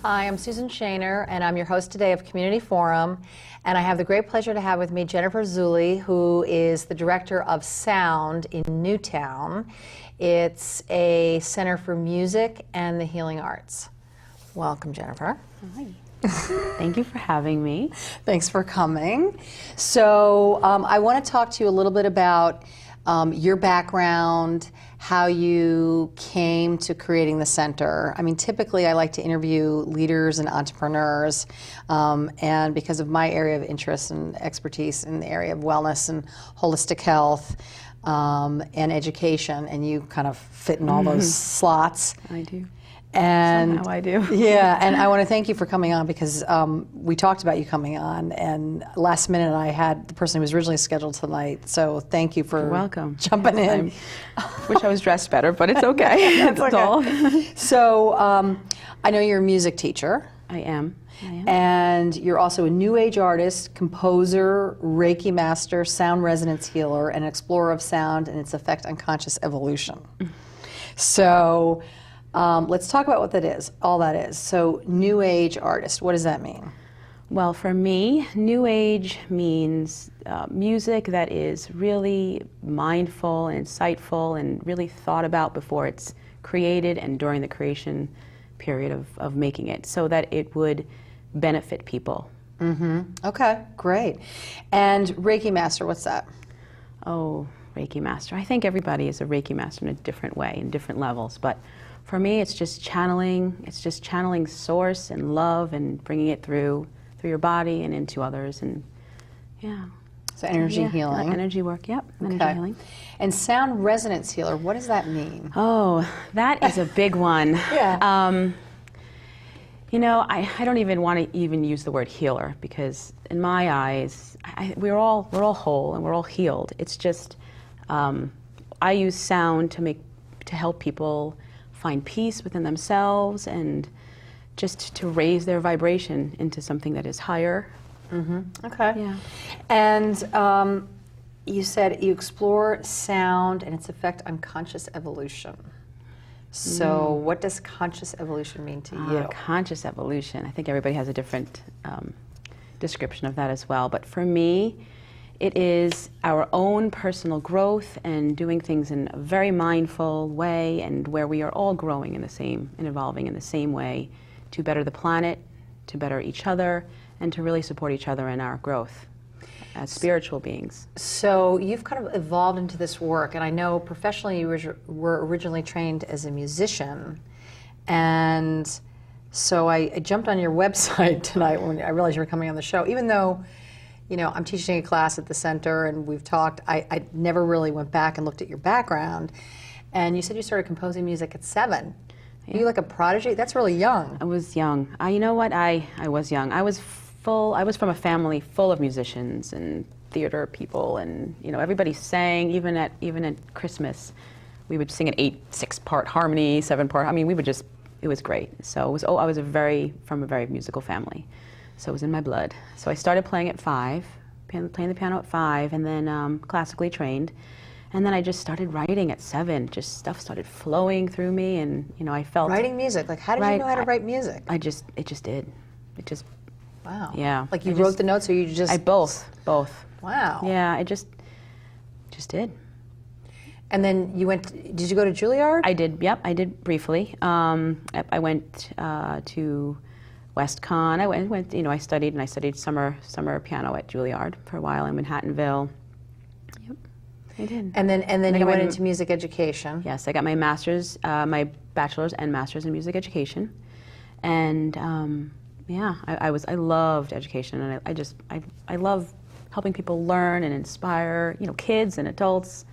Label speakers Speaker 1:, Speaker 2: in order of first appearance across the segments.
Speaker 1: Hi, I'm Susan Shaner, and I'm your host today of Community Forum. And I have the great pleasure to have with me Jennifer Zulli, who is the Director of Sound in Newtown. It's a center for music and the healing arts. Welcome, Jennifer.
Speaker 2: Hi. Thank you for having me.
Speaker 1: Thanks for coming. So I want to talk to you a little bit about your background, how you came to creating the center. I mean, typically I like to interview leaders and entrepreneurs, and because of my area of interest and expertise in the area of wellness and holistic health and education, and you kind of fit in all those slots.
Speaker 2: I do.
Speaker 1: And
Speaker 2: somehow I do.
Speaker 1: Yeah, and I want to thank you for coming on because we talked about you coming on, and last minute I had the person who was originally scheduled tonight. So thank you for
Speaker 2: You're welcome.
Speaker 1: jumping in.
Speaker 2: Wish I was dressed better, but it's okay.
Speaker 1: That's
Speaker 2: That's
Speaker 1: okay.
Speaker 2: all.
Speaker 1: So I know you're a music teacher.
Speaker 2: I am.
Speaker 1: And you're also a new age artist, composer, Reiki master, sound resonance healer, and explorer of sound and its effect on conscious evolution. So let's talk about what that is, all that is. So new age artist, what does that mean?
Speaker 2: Well, for me, new age means music that is really mindful and insightful and really thought about before it's created and during the creation period of making it, so that it would benefit people.
Speaker 1: Mm-hmm. Okay, great. And Reiki master, what's that?
Speaker 2: Oh, Reiki master. I think everybody is a Reiki master in a different way, in different levels, but for me, it's just channeling. It's just channeling source and love and bringing it through your body and into others, and yeah.
Speaker 1: So energy healing.
Speaker 2: Energy work, yep.
Speaker 1: Okay.
Speaker 2: Energy healing.
Speaker 1: And sound resonance healer, what does that mean?
Speaker 2: Oh, that is a big one.
Speaker 1: Yeah.
Speaker 2: You know, I don't even want to even use the word healer, because in my eyes, we're all whole and we're all healed. It's just I use sound to help people find peace within themselves and just to raise their vibration into something that is higher.
Speaker 1: Mm-hmm. Okay.
Speaker 2: Yeah.
Speaker 1: And you said you explore sound and its effect on conscious evolution. So what does conscious evolution mean to you?
Speaker 2: Conscious evolution. I think everybody has a different description of that as well. But for me, it is our own personal growth and doing things in a very mindful way, and where we are all growing in the same and evolving in the same way to better the planet, to better each other, and to really support each other in our growth as spiritual beings.
Speaker 1: So you've kind of evolved into this work, and I know professionally you were originally trained as a musician, and so I jumped on your website tonight when I realized you were coming on the show, even though, you know, I'm teaching a class at the center and we've talked, I never really went back and looked at your background, and you said you started composing music at 7. Yeah. Are you like a prodigy? That's really young.
Speaker 2: I was young. You know what? I was young. I was from a family full of musicians and theater people, and you know, everybody sang. Even at Christmas, we would sing an 6-part harmony, 7-part. I mean, we would just. It was great. So it was. I was from a very musical family, so it was in my blood. So I started playing at 5, playing the piano at 5, and then classically trained. And then I just started writing at 7. Just stuff started flowing through me, and you know, I felt
Speaker 1: writing music. Like, how did you know how to write music?
Speaker 2: It just did. It just.
Speaker 1: Wow.
Speaker 2: Yeah.
Speaker 1: Like you wrote the notes, or you just.
Speaker 2: Both.
Speaker 1: Wow.
Speaker 2: Yeah, I just did.
Speaker 1: And then you went. Did you go to Juilliard?
Speaker 2: I did. Yep, I did briefly. I went to WestCon. I went. You know, I studied summer piano at Juilliard for a while in Manhattanville. Yep, I did.
Speaker 1: And then you went into music education.
Speaker 2: Yes, I got my master's, my bachelor's and master's in music education, and yeah, I loved education, and I love helping people learn and inspire, you know, kids and adults.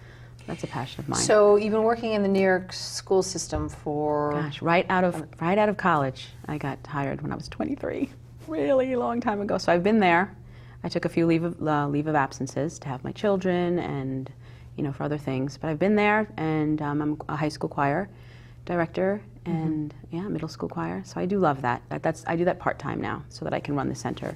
Speaker 2: That's a passion of mine.
Speaker 1: So you've been working in the New York school system for...
Speaker 2: Gosh, right out of college. I got hired when I was 23, really long time ago. So I've been there. I took a few leave of absences to have my children and, you know, for other things. But I've been there, and I'm a high school choir director and yeah, middle school choir. So I do love that. I do that part-time now so that I can run the center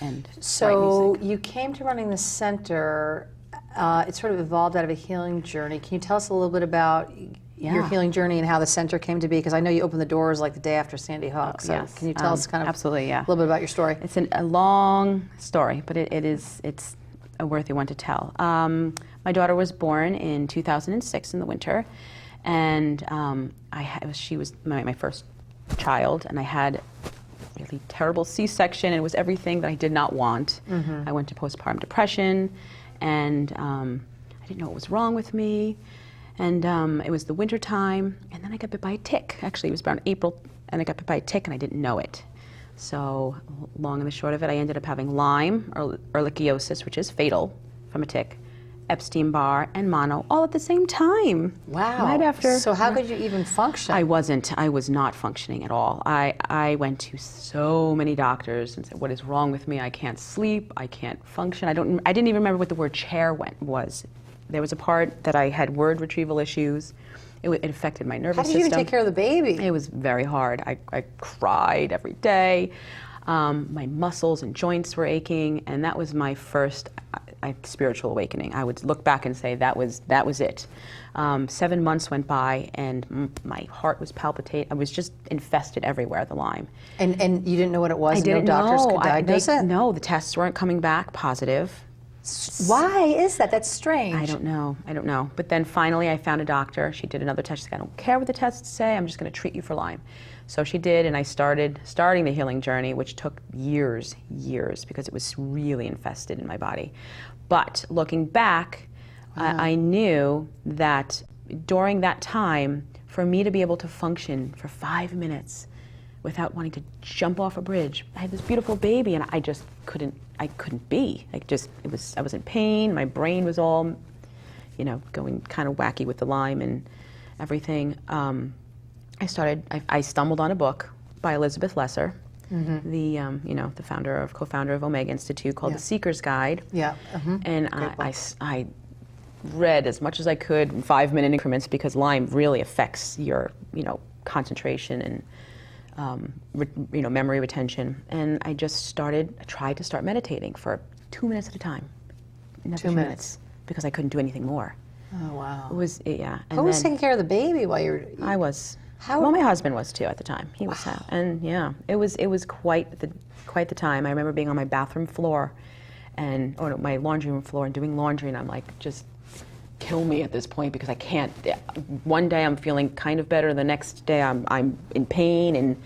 Speaker 2: and
Speaker 1: So
Speaker 2: write music.
Speaker 1: you came to running the center. It sort of evolved out of a healing journey. Can you tell us a little bit about your healing journey and how the center came to be? Because I know you opened the doors like the day after Sandy Hook. So
Speaker 2: yes.
Speaker 1: can you tell us kind of
Speaker 2: absolutely, yeah.
Speaker 1: a little bit about your story?
Speaker 2: It's a long story, but it's a worthy one to tell. My daughter was born in 2006 in the winter, and she was my first child, and I had a really terrible C-section. It was everything that I did not want. I went to postpartum depression, and I didn't know what was wrong with me. And it was the winter time, and then I got bit by a tick. Actually, it was around April, and I got bit by a tick, and I didn't know it. So, long and the short of it, I ended up having Lyme, or ehrlichiosis, which is fatal from a tick, Epstein-Barr, and mono, all at the same time.
Speaker 1: Wow.
Speaker 2: Right after.
Speaker 1: So how could you even function?
Speaker 2: I was not functioning at all. I went to so many doctors and said, what is wrong with me? I can't sleep, I can't function. I didn't even remember what the word chair was. There was a part that I had word retrieval issues. It affected my nervous system.
Speaker 1: How did you even take care of the baby?
Speaker 2: It was very hard. I cried every day. My muscles and joints were aching, and that was my first spiritual awakening. I would look back and say that was it. 7 months went by, and my heart was palpitating. I was just infested everywhere, the Lyme.
Speaker 1: And you didn't know what it was?
Speaker 2: I didn't
Speaker 1: know. No doctors could diagnose it?
Speaker 2: No, the tests weren't coming back positive.
Speaker 1: Why is that? That's strange.
Speaker 2: I don't know. But then finally I found a doctor. She did another test. She said, I don't care what the tests say, I'm just going to treat you for Lyme. So she did, and I starting the healing journey, which took years, because it was really infested in my body. But looking back, I knew that during that time, for me to be able to function for 5 minutes without wanting to jump off a bridge, I had this beautiful baby, and I just couldn't be. I was in pain. My brain was all, going kind of wacky with the Lyme and everything. I stumbled on a book by Elizabeth Lesser, the co-founder of Omega Institute, called The Seeker's Guide. Yeah. And I read as much as I could in 5-minute increments, because Lyme really affects your, concentration and memory retention. And I tried to start meditating for 2 minutes at a time. 2 minutes. Because I couldn't do anything more.
Speaker 1: Oh, wow.
Speaker 2: It was, yeah. And
Speaker 1: who was taking care of the baby while you were...
Speaker 2: I was.
Speaker 1: How?
Speaker 2: Well, my husband was too at the time. He was, and yeah, it was quite the time. I remember being on my bathroom floor, my laundry room floor, and doing laundry, and I'm like, just kill me at this point, because I can't. One day I'm feeling kind of better, the next day I'm in pain, and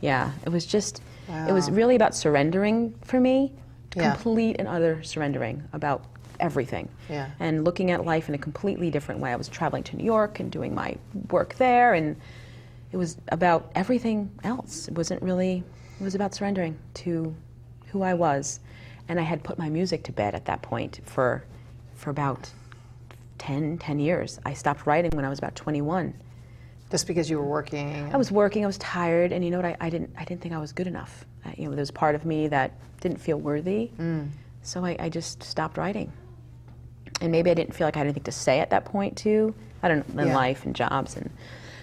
Speaker 2: yeah, it was just. Wow. It was really about surrendering for me, complete and utter surrendering about everything, and looking at life in a completely different way. I was traveling to New York and doing my work there, and it was about everything else. It was about surrendering to who I was. And I had put my music to bed at that point for about 10 years. I stopped writing when I was about 21.
Speaker 1: Just because you were working?
Speaker 2: I was working, I was tired, and you know what, I didn't think I was good enough. There was part of me that didn't feel worthy, so I just stopped writing. And maybe I didn't feel like I had anything to say at that point too, in life and jobs, and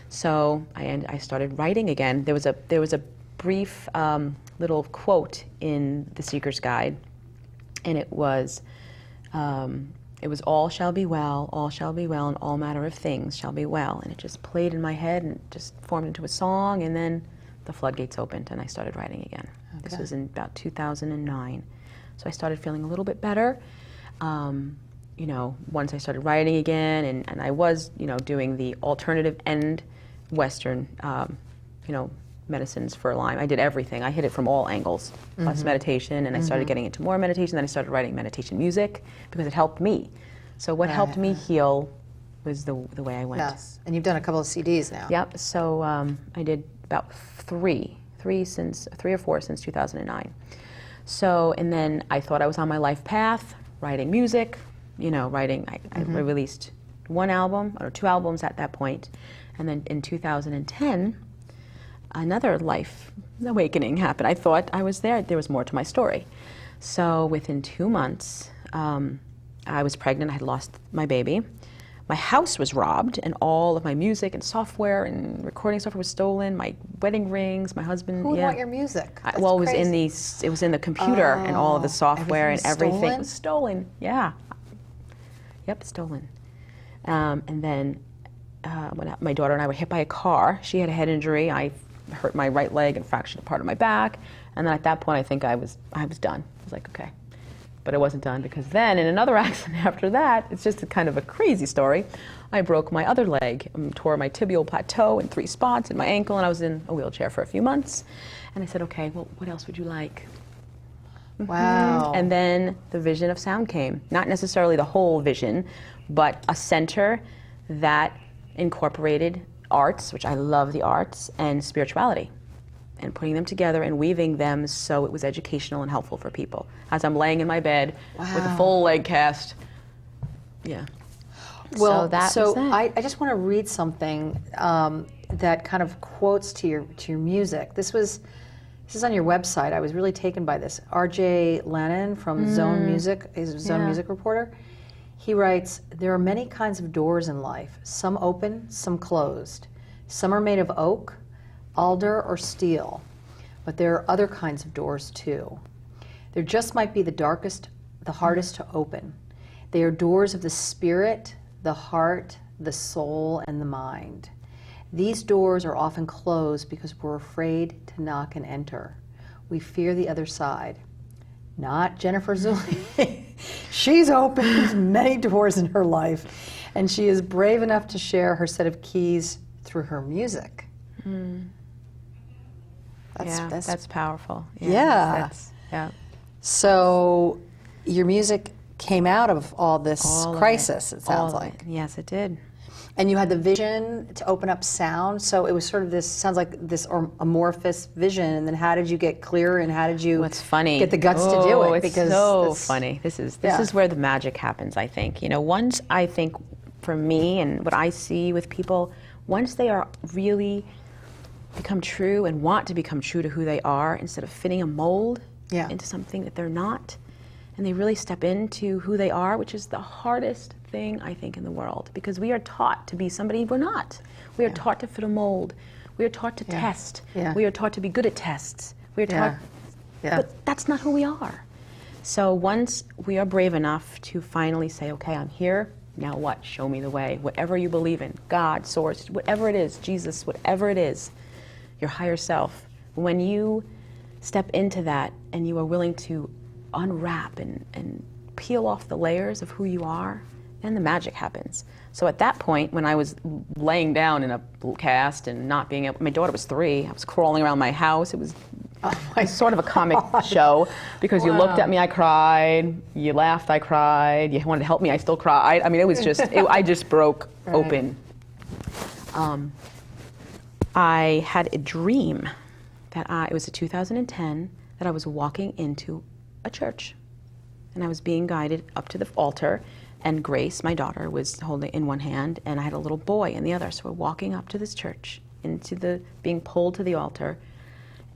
Speaker 2: so I started writing again. There was a brief little quote in The Seeker's Guide, and it was all shall be well, and all manner of things shall be well. And it just played in my head and just formed into a song, and then the floodgates opened and I started writing again. Okay. This was in about 2009. So I started feeling a little bit better. Once I started writing again, and I was, doing the alternative and Western, medicines for Lyme. I did everything. I hit it from all angles, plus meditation, and I started getting into more meditation. Then I started writing meditation music because it helped me. So what helped me heal was the way I went.
Speaker 1: Yes, and you've done a couple of CDs now.
Speaker 2: Yep. So I did about three or four since 2009. So, and then I thought I was on my life path, writing music. I released 1 album or 2 albums at that point. And then in 2010, another life awakening happened. I thought I was there. There was more to my story. So within 2 months, I was pregnant. I had lost my baby. My house was robbed, and all of my music and software and recording software was stolen. My wedding rings, my husband.
Speaker 1: Who would want your music?
Speaker 2: It was in the computer, and all of the software and everything was stolen. Yeah. Yep, stolen. And then when my daughter and I were hit by a car. She had a head injury. I hurt my right leg and fractured a part of my back. And then at that point, I think I was done. I was like, okay. But I wasn't done, because then in another accident after that, it's just a kind of a crazy story, I broke my other leg, tore my tibial plateau in 3 spots and my ankle, and I was in a wheelchair for a few months. And I said, okay, well, what else would you like?
Speaker 1: Wow.
Speaker 2: And then the vision of sound came. Not necessarily the whole vision, but a center that incorporated arts, which I love the arts, and spirituality, and putting them together and weaving them so it was educational and helpful for people. As I'm laying in my bed with a full leg cast. Yeah.
Speaker 1: Well,
Speaker 2: so that was that.
Speaker 1: I just want to read something that kind of quotes to your music. This is on your website. I was really taken by this. R.J. Lennon from Zone Music, is a Zone Music reporter. He writes, "There are many kinds of doors in life, some open, some closed. Some are made of oak, alder, or steel, but there are other kinds of doors too. There just might be the darkest, the hardest to open. They are doors of the spirit, the heart, the soul, and the mind. These doors are often closed because we're afraid to knock and enter. We fear the other side." Not Jennifer Zulli. She's opened many doors in her life, and she is brave enough to share her set of keys through her music.
Speaker 2: That's powerful.
Speaker 1: Yeah.
Speaker 2: Yeah.
Speaker 1: So your music came out of all this crisis, it sounds like.
Speaker 2: Yes, it did.
Speaker 1: And you had the vision to open up sound, so it was sort of this, sounds like this amorphous vision, and then how did you get clear, and how did you
Speaker 2: What's funny?
Speaker 1: get the guts to do it?
Speaker 2: It's so funny. This is where the magic happens, I think. You know, once, I think, for me and what I see with people, once they are really become true and want to become true to who they are, instead of fitting a mold into something that they're not, and they really step into who they are, which is the hardest thing, I think, in the world, because we are taught to be somebody we're not. We are taught to fit a mold. We are taught to test. We are taught to be good at tests. We are taught, but that's not who we are. So once we are brave enough to finally say, okay, I'm here, now what? Show me the way. Whatever you believe in, God, source, whatever it is, Jesus, whatever it is, your higher self. When you step into that and you are willing to unwrap and peel off the layers of who you are, then the magic happens. So at that point, when I was laying down in a cast and not being able, my daughter was 3, I was crawling around my house. It was sort of a comic show, because you looked at me, I cried, you laughed, I cried, you wanted to help me, I still cried. I mean, it was just, I just broke open. I had a dream that it was in 2010, that I was walking into a church, and I was being guided up to the altar, and Grace, my daughter, was holding in one hand, and I had a little boy in the other. So we're walking up to this church, being pulled to the altar,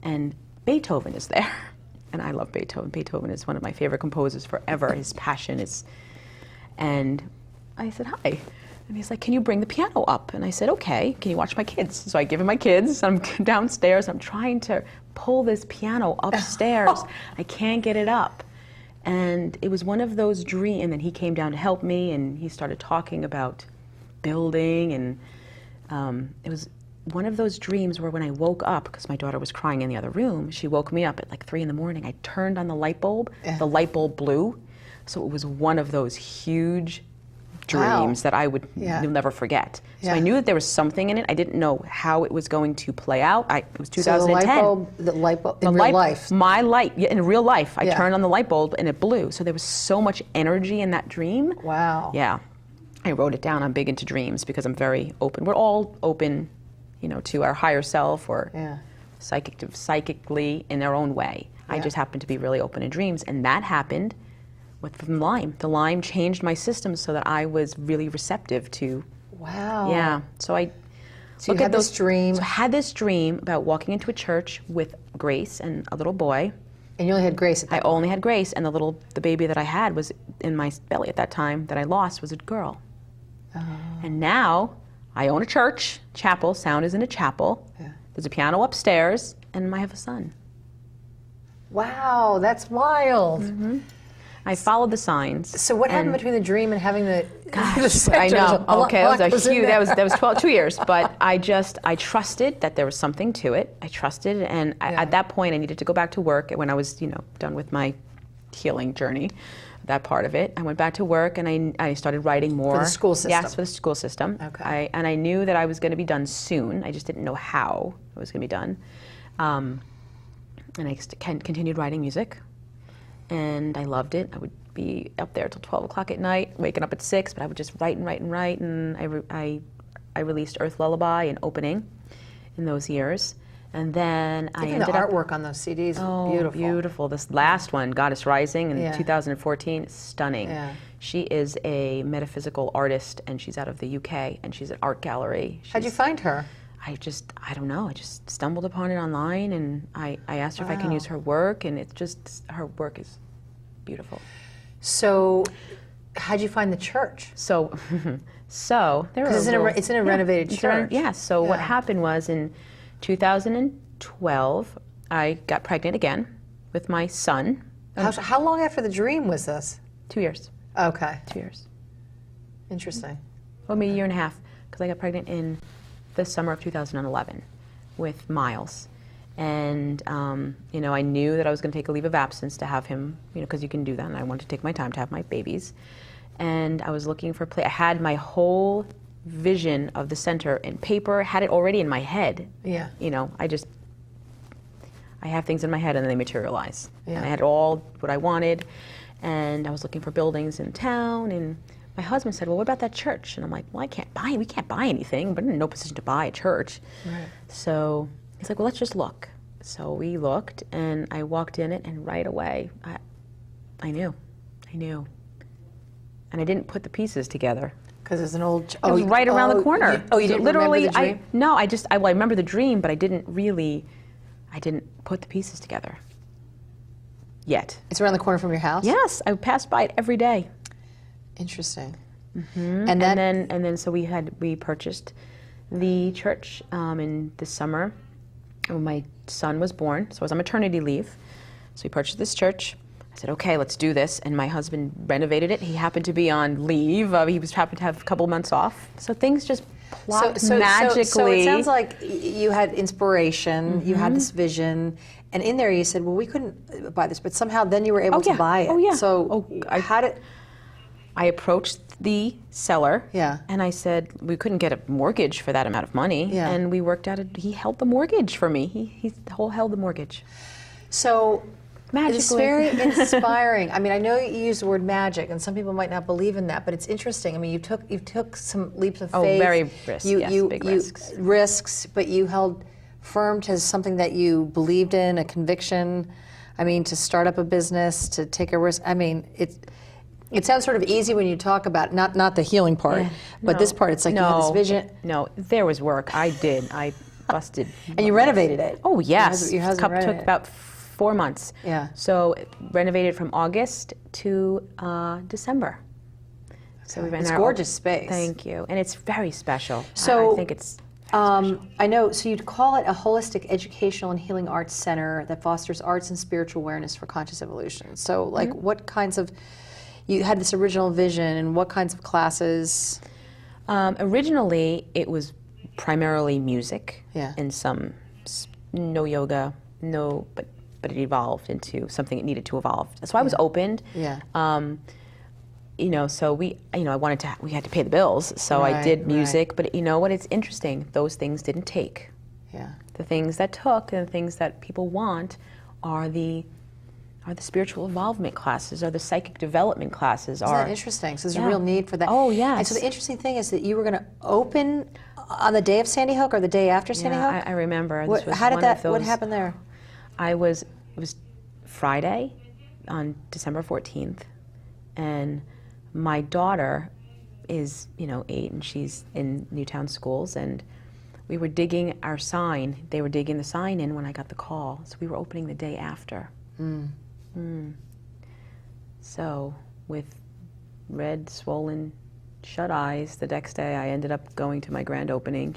Speaker 2: and Beethoven is there. And I love Beethoven. Beethoven is one of my favorite composers forever. His passion is, and I said, hi. And he's like, can you bring the piano up? And I said, okay, can you watch my kids? So I give him my kids, I'm downstairs, I'm trying to pull this piano upstairs. I can't get it up. And it was one of those dreams, and then he came down to help me, and he started talking about building, and it was one of those dreams where when I woke up, because my daughter was crying in the other room, she woke me up at like 3 a.m, I turned on the light bulb blew, so it was one of those huge dreams that I would never forget. So I knew that there was something in it. I didn't know how it was going to play out. It was 2010.
Speaker 1: So the light bulb in real life.
Speaker 2: My light, in real life. I turned on the light bulb and it blew. So there was so much energy in that dream.
Speaker 1: Wow.
Speaker 2: Yeah. I wrote it down. I'm big into dreams because I'm very open. We're all open, to our higher self or psychically in their own way. I just happen to be really open in dreams. And that happened from Lyme. The Lyme changed my system so that I was really receptive to.
Speaker 1: Wow.
Speaker 2: Yeah. So
Speaker 1: you had this dream.
Speaker 2: So I had this dream about walking into a church with Grace and a little boy.
Speaker 1: And you only had Grace at that point.
Speaker 2: I only had Grace, and the baby that I had was in my belly at that time that I lost was a girl. Oh. And now I own a church, chapel. Sound is in a chapel. Yeah. There's a piano upstairs, and I have a son.
Speaker 1: Wow, that's wild.
Speaker 2: Mm-hmm. I followed the signs.
Speaker 1: So what happened between the dream and having the?
Speaker 2: Gosh, I know. Okay, that was a huge. That was 2 years. But I trusted that there was something to it. I trusted, and at that point, I needed to go back to work. When I was, done with my healing journey, that part of it, I went back to work, and I started writing more.
Speaker 1: For the school system.
Speaker 2: Yes, for the school system.
Speaker 1: Okay.
Speaker 2: And I knew that I was going to be done soon. I just didn't know how it was going to be done. And I continued writing music, and I loved it. I would be up there till 12 o'clock at night, waking up at 6, but I would just write and write and write, and I released Earth Lullaby and Opening in those years. And then I ended
Speaker 1: the artwork on those CDs, beautiful.
Speaker 2: Beautiful. This last one, Goddess Rising in 2014, stunning.
Speaker 1: Yeah.
Speaker 2: She is a metaphysical artist, and she's out of the UK, and she's an art gallery.
Speaker 1: How'd you find her?
Speaker 2: I don't know. I just stumbled upon it online, and I asked her if I can use her work, and her work is beautiful.
Speaker 1: So, how'd you find the church?
Speaker 2: So there was
Speaker 1: it's in a renovated church.
Speaker 2: So what happened was in 2012, I got pregnant again with my son.
Speaker 1: How long after the dream was this?
Speaker 2: 2 years.
Speaker 1: Okay.
Speaker 2: 2 years.
Speaker 1: Interesting.
Speaker 2: Well, maybe a year and a half, because I got pregnant in the summer of 2011 with Miles. And, I knew that I was going to take a leave of absence to have him, because you can do that, and I wanted to take my time to have my babies. And I was looking for I had my whole vision of the center in paper, had it already in my head.
Speaker 1: Yeah.
Speaker 2: I have things in my head and then they materialize.
Speaker 1: Yeah.
Speaker 2: And I had all what I wanted, and I was looking for buildings in town, and my husband said, well, what about that church? And I'm like, well, we can't buy anything, but I'm in no position to buy a church.
Speaker 1: Right.
Speaker 2: So he's like, well, let's just look. So we looked, and I walked in it, and right away, I knew. And I didn't put the pieces together.
Speaker 1: Because it's an old...
Speaker 2: It was right around the corner.
Speaker 1: You didn't
Speaker 2: literally,
Speaker 1: remember the dream?
Speaker 2: I remember the dream, but I didn't put the pieces together yet.
Speaker 1: It's around the corner from your house?
Speaker 2: Yes, I passed by it every day.
Speaker 1: Interesting.
Speaker 2: Mm-hmm. And then so we purchased the church in the summer when my son was born. So I was on maternity leave. So we purchased this church. I said, okay, let's do this. And my husband renovated it. He happened to be on leave. He happened to have a couple months off. So things just plopped magically.
Speaker 1: So it sounds like you had inspiration, you had this vision, and in there you said, well, we couldn't buy this, but somehow then you were able to buy it.
Speaker 2: Oh, yeah.
Speaker 1: So
Speaker 2: I approached the seller,
Speaker 1: Yeah.
Speaker 2: and I said we couldn't get a mortgage for that amount of money,
Speaker 1: Yeah.
Speaker 2: and we worked out he held the mortgage for me. He held the mortgage.
Speaker 1: So
Speaker 2: Magically.
Speaker 1: it's very inspiring. I mean, I know you use the word magic, and some people might not believe in that, but it's interesting. I mean, you took some leaps of faith.
Speaker 2: Oh, very big risks.
Speaker 1: Risks, but you held firm to something that you believed in, a conviction. I mean, to start up a business, to take a risk. I mean, it sounds sort of easy when you talk about it, not the healing part, but this part. It's like you had this vision.
Speaker 2: No, there was work. I busted.
Speaker 1: And you renovated it.
Speaker 2: Oh, yes.
Speaker 1: Your husband
Speaker 2: took about 4 months.
Speaker 1: Yeah.
Speaker 2: So renovated from August to December. So
Speaker 1: It's a gorgeous space.
Speaker 2: Thank you. And it's very special.
Speaker 1: So
Speaker 2: I think it's very special.
Speaker 1: I know, so you'd call it a holistic educational and healing arts center that fosters arts and spiritual awareness for conscious evolution. So like what kinds of, you had this original vision, and what kinds of classes?
Speaker 2: Originally, it was primarily music and some no yoga, but it evolved into something it needed to evolve. So I was opened.
Speaker 1: Yeah.
Speaker 2: So we had to pay the bills, so I did music. But you know what? It's interesting. Those things didn't take.
Speaker 1: Yeah.
Speaker 2: The things that took and the things that people want are the spiritual involvement classes, or the psychic development classes.
Speaker 1: Isn't that interesting? So there's a real need for that.
Speaker 2: Oh, yes.
Speaker 1: And so the interesting thing is that you were going to open on the day of Sandy Hook or the day after Sandy Hook?
Speaker 2: I remember.
Speaker 1: What happened there?
Speaker 2: It was Friday on December 14th, and my daughter is 8, and she's in Newtown schools, and we were digging our sign. They were digging the sign in when I got the call, so we were opening the day after. So with red swollen shut eyes. The next day, I ended up going to my grand opening.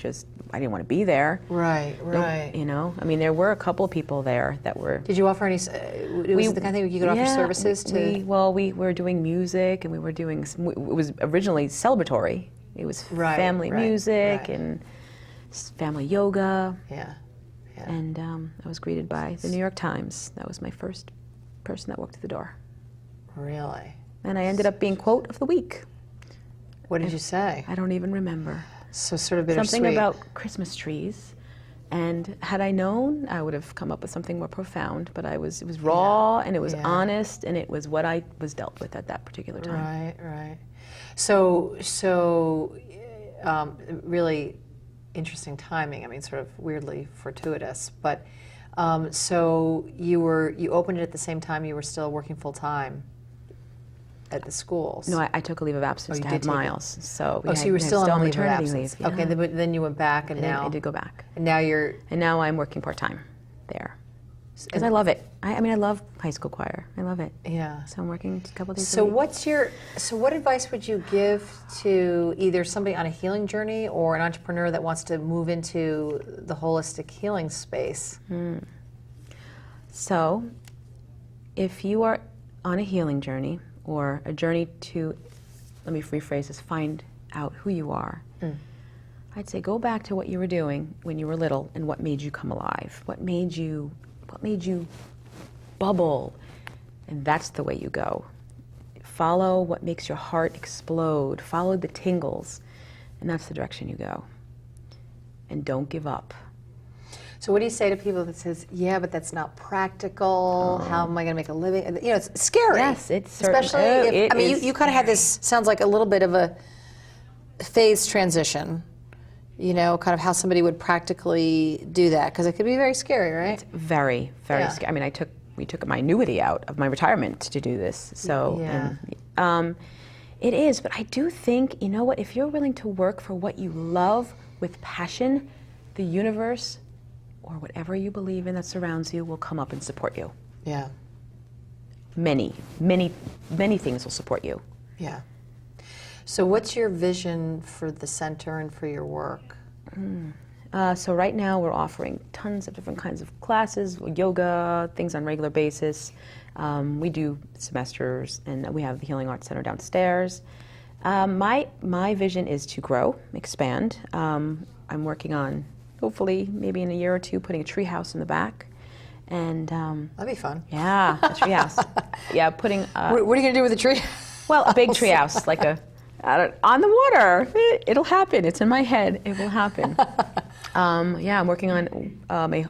Speaker 2: I didn't want to be there.
Speaker 1: Right, right.
Speaker 2: You know, I mean, there were a couple of people there that were.
Speaker 1: Did you offer any? Was it the kind of thing you could offer services to?
Speaker 2: We were doing music, and we were doing. It was originally celebratory. It was family music and family yoga.
Speaker 1: Yeah.
Speaker 2: And I was greeted by the New York Times. That was my first person that walked through the door.
Speaker 1: Really?
Speaker 2: And I ended up being quote of the week.
Speaker 1: What did you say?
Speaker 2: I don't even remember.
Speaker 1: So sort of bittersweet.
Speaker 2: Something about Christmas trees. And had I known, I would have come up with something more profound. But it was raw, and it was honest, and it was what I was dealt with at that particular time.
Speaker 1: Right, right. So really interesting timing. I mean, sort of weirdly fortuitous. But so you opened it at the same time you were still working full time at the schools.
Speaker 2: No, I took a leave of absence to have Miles. So
Speaker 1: so you were still on leave of
Speaker 2: absence.
Speaker 1: Okay, but then you went back, and now
Speaker 2: I did go back.
Speaker 1: And now
Speaker 2: now I'm working part time there. Because I love it. I mean, I love high school choir. I love it.
Speaker 1: Yeah.
Speaker 2: So I'm working a couple days
Speaker 1: So
Speaker 2: a week.
Speaker 1: what advice would you give to either somebody on a healing journey or an entrepreneur that wants to move into the holistic healing space?
Speaker 2: So, if you are on a healing journey or a journey to, let me rephrase this, find out who you are, I'd say go back to what you were doing when you were little and what made you come alive. What made you bubble, and that's the way you go. Follow what makes your heart explode. Follow the tingles, and that's the direction you go. And don't give up.
Speaker 1: So what do you say to people that says, yeah, but that's not practical, how am I going to make a living? You know, it's scary.
Speaker 2: Yes, it's
Speaker 1: especially if, you kind of had this, sounds like a little bit of a phase transition. You know, kind of how somebody would practically do that, because it could be very scary, right?
Speaker 2: It's very, very scary. I mean, we took my annuity out of my retirement to do this. So, it is. But I do think, you know what? If you're willing to work for what you love with passion, the universe or whatever you believe in that surrounds you will come up and support you.
Speaker 1: Yeah.
Speaker 2: Many, many, many things will support you.
Speaker 1: Yeah. So what's your vision for the center and for your work?
Speaker 2: So right now we're offering tons of different kinds of classes, yoga, things on a regular basis. We do semesters, and we have the Healing Arts Center downstairs. My vision is to grow, expand. I'm working on, hopefully, maybe in a year or two, putting a tree house in the back. And
Speaker 1: that'd be fun.
Speaker 2: Yeah, a tree house. Yeah, putting.
Speaker 1: What are you going to do with the tree?
Speaker 2: Well, a big tree house, like on the water. It'll happen. It's in my head. It will happen. I'm working on a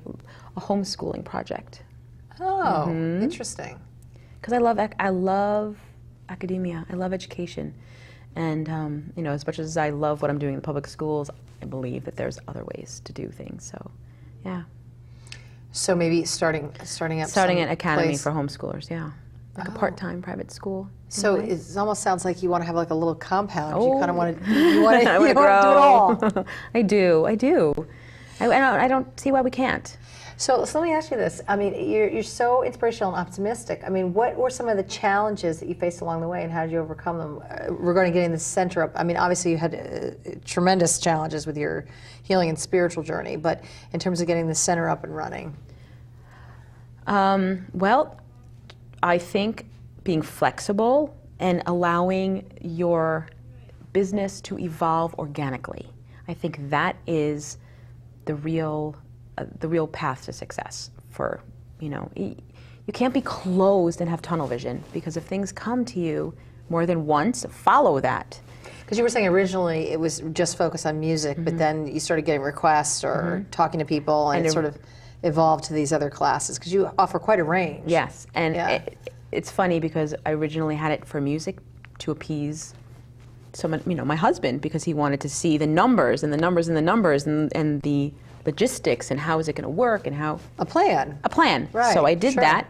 Speaker 2: homeschooling project.
Speaker 1: Oh, interesting.
Speaker 2: Because I love academia. I love education, and as much as I love what I'm doing in the public schools, I believe that there's other ways to do things. So, yeah.
Speaker 1: So maybe starting
Speaker 2: an academy for homeschoolers. Yeah. Like a part-time private school.
Speaker 1: So it almost sounds like you want to have like a little compound. You kind of want to do it all.
Speaker 2: I do. I don't see why we can't.
Speaker 1: So let me ask you this. I mean, you're so inspirational and optimistic. I mean, what were some of the challenges that you faced along the way, and how did you overcome them regarding getting the center up? I mean, obviously you had tremendous challenges with your healing and spiritual journey, but in terms of getting the center up and running.
Speaker 2: Well, I think being flexible and allowing your business to evolve organically. I think that is the real path to success. You can't be closed and have tunnel vision, because if things come to you more than once, follow that.
Speaker 1: Because you were saying originally it was just focused on music, but then you started getting requests or talking to people, and it sort of evolved to these other classes, because you offer quite a range.
Speaker 2: Yes, and it's funny because I originally had it for music to appease someone, my husband, because he wanted to see the numbers and the numbers and the numbers and the logistics and how is it going to work and how...
Speaker 1: A plan.
Speaker 2: Right. So I did that,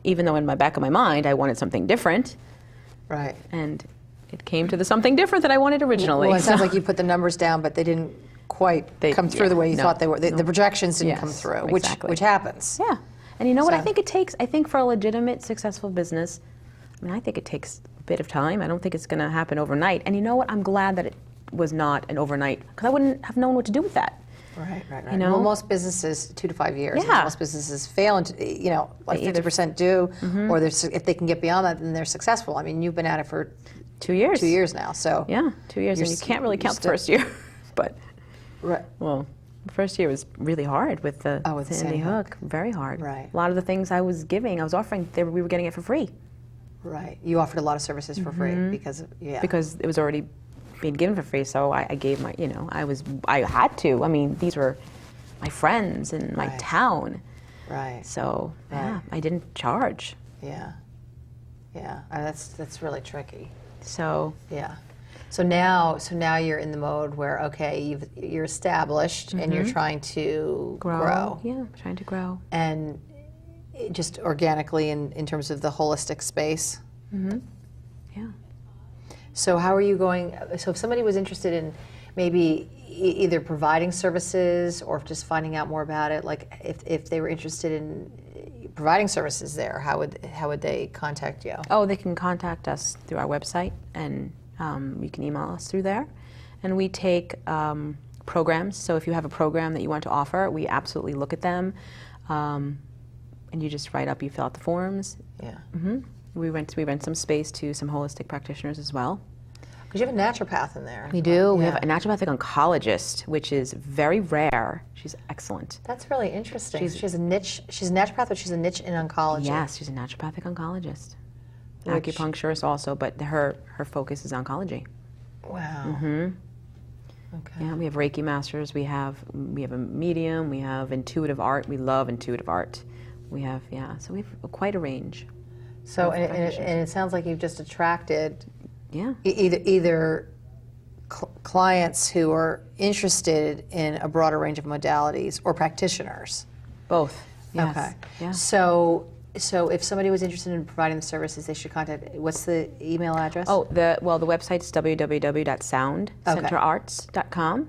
Speaker 2: even though in the back of my mind I wanted something different.
Speaker 1: Right.
Speaker 2: And it came to the something different that I wanted originally.
Speaker 1: Well, it sounds like you put the numbers down, but they didn't quite come through the way you thought they were. The projections didn't come through, which happens.
Speaker 2: Yeah. And you know what I think it takes? I think for a legitimate, successful business, I think it takes bit of time. I don't think it's going to happen overnight. And you know what? I'm glad that it was not an overnight, because I wouldn't have known what to do with that.
Speaker 1: Right.
Speaker 2: You know?
Speaker 1: Well, most businesses, 2 to 5 years.
Speaker 2: Yeah.
Speaker 1: Most businesses fail, and like
Speaker 2: They either-
Speaker 1: 50% do, or if they can get beyond that, then they're successful. I mean, you've been at it for
Speaker 2: 2 years.
Speaker 1: 2 years now, so
Speaker 2: Yeah, 2 years, and you can't really count the first year. But,
Speaker 1: right.
Speaker 2: well, the first year was really hard with the
Speaker 1: with the
Speaker 2: Sandy
Speaker 1: Sandy
Speaker 2: Hook. Very hard.
Speaker 1: Right.
Speaker 2: A lot of the things I was offering, we were getting it for free.
Speaker 1: Right. You offered a lot of services for free because
Speaker 2: Because it was already being given for free, so I gave my, I had to. I mean, these were my friends in my
Speaker 1: Right.
Speaker 2: town.
Speaker 1: Right.
Speaker 2: So, yeah,
Speaker 1: Right.
Speaker 2: I didn't charge.
Speaker 1: Yeah. That's really tricky.
Speaker 2: So,
Speaker 1: Yeah. So now you're in the mode where you're established and you're trying to grow.
Speaker 2: Yeah, trying to grow.
Speaker 1: And just organically in terms of the holistic space.
Speaker 2: Yeah.
Speaker 1: So how are you going? So if somebody was interested in maybe either providing services or just finding out more about it, like if they were interested in providing services there, how would they contact you?
Speaker 2: Oh, they can contact us through our website, and you can email us through there. And we take programs. So if you have a program that you want to offer, we absolutely look at them. And you just write up, you fill out the forms.
Speaker 1: Yeah.
Speaker 2: We rent some space to some holistic practitioners as well.
Speaker 1: Because you have a naturopath in there.
Speaker 2: We do. We
Speaker 1: Yeah.
Speaker 2: have a naturopathic oncologist, which is very rare. She's excellent.
Speaker 1: That's really interesting. She has a niche. She's a naturopath, but she's a niche in oncology.
Speaker 2: Yes, she's a naturopathic oncologist.
Speaker 1: Which-
Speaker 2: Acupuncturist also, but her focus is oncology.
Speaker 1: Wow. Okay.
Speaker 2: Yeah, we have Reiki masters. We have a medium. We have intuitive art. We love intuitive art. We have so we have quite a range.
Speaker 1: So
Speaker 2: of
Speaker 1: and
Speaker 2: practitioners.
Speaker 1: it sounds like you've just attracted
Speaker 2: Yeah.
Speaker 1: either clients who are interested in a broader range of modalities or practitioners.
Speaker 2: Both. Yes.
Speaker 1: Okay.
Speaker 2: Yeah.
Speaker 1: So if somebody was interested in providing the services, they should contact. What's the email address?
Speaker 2: Oh, the website's www.soundcenterarts.com,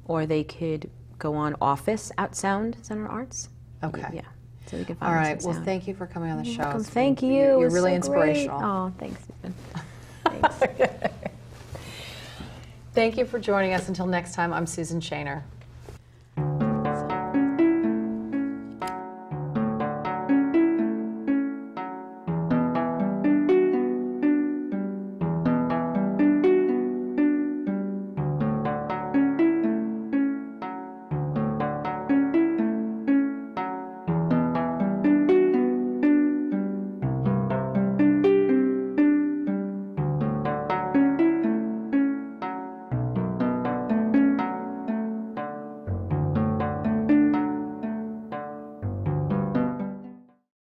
Speaker 2: or they could go on Office at Sound Center Arts.
Speaker 1: Okay.
Speaker 2: Yeah. So they can find
Speaker 1: All
Speaker 2: us
Speaker 1: right.
Speaker 2: at
Speaker 1: Well,
Speaker 2: Sound.
Speaker 1: thank you for coming on the show.
Speaker 2: Welcome.
Speaker 1: It's been-
Speaker 2: Thank you.
Speaker 1: You're
Speaker 2: It's
Speaker 1: really
Speaker 2: so
Speaker 1: inspirational.
Speaker 2: Great. Oh, thanks, Susan. Thanks.
Speaker 1: Thank you for joining us. Until next time, I'm Susan Shaner.